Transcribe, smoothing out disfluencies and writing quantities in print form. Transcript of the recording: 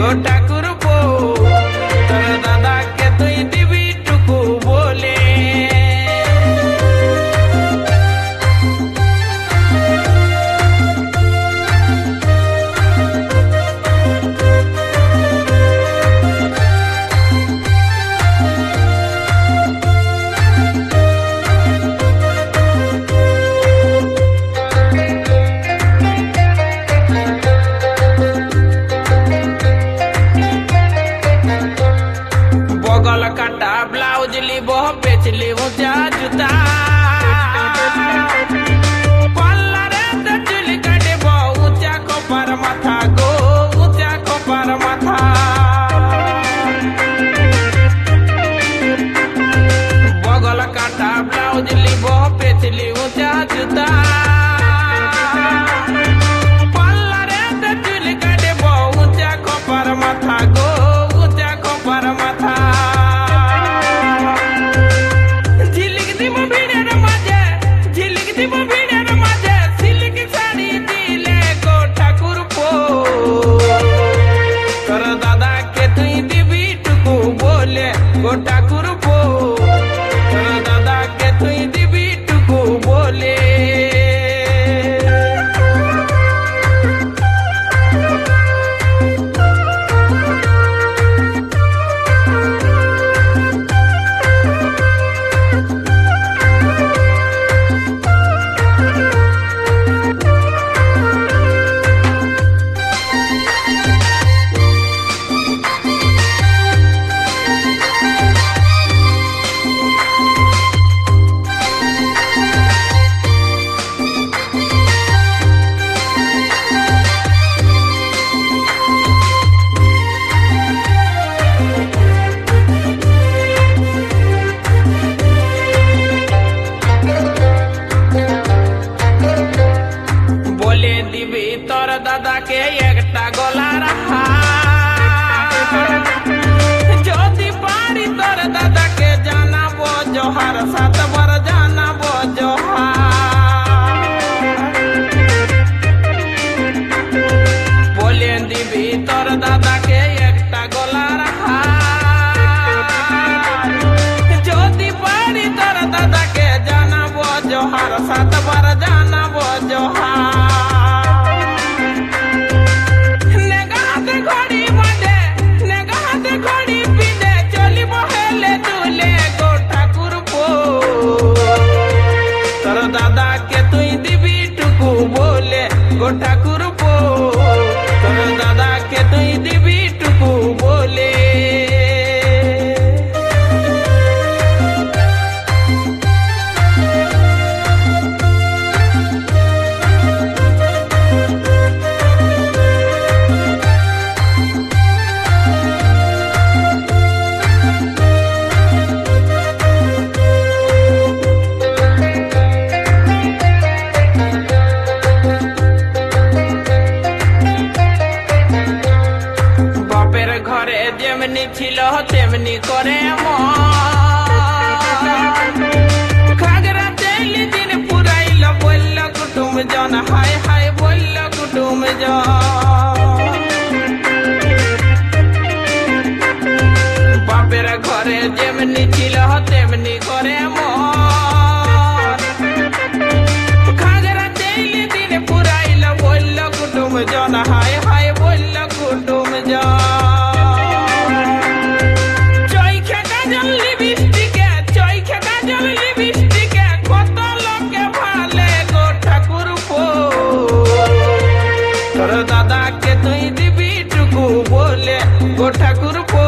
গো ঠাকুরপো, তোর দাদাকে তুই দিবি টুকু বলে। বগল কাটা ব্লাউজ লিব বেচলি উঁচা জুতা, পাল্লারে চুল কাটব উঁচা কপার মাথা গো উঁচা কপার মাথা। বগল কাটা ব্লাউজ লিব বেচলি উঁচা জুতা, পাল্লারে চুল কাটব উঁচা কপার মাথা গো উঁচা কপার মাথা। গো ঠাকুরপো, তোর দাদাকে তুই দিবি টুকু বলে। বলে দিবি তোর দাদাকে একটা গলার হার, যদি পারি তোর দাদাকে জানাবো জোহার, 7 বার জানাবো জোহার। বলে দিবি তোর দাদাকে একটা গলার হার, যদি পারি তোর দাদাকে জানাবো জোহার, 7 বার জানাবো জোহার। দাদাকে তুই দিবি টুকু বলে। গো ঠাকুরপো, তোর দাদাকে তুই দিবি টুকু বলে। ঘরে যেমনি ছিল তেমনি করে ঘাগরা চাইলি দিন পুরাইল বলল কুটুম জন, হায় হায় বলল কুটুম জন। বাপের ঘরে যেমনি ছিল তেমনি করে ঘাগরা চাইলি দিন পুরাইল বলল কুটুম জন, হায় হায় বলল কুটুম জন। তোর দাদাকে তুই দিবি টুকু বলে। গো ঠাকুরপো,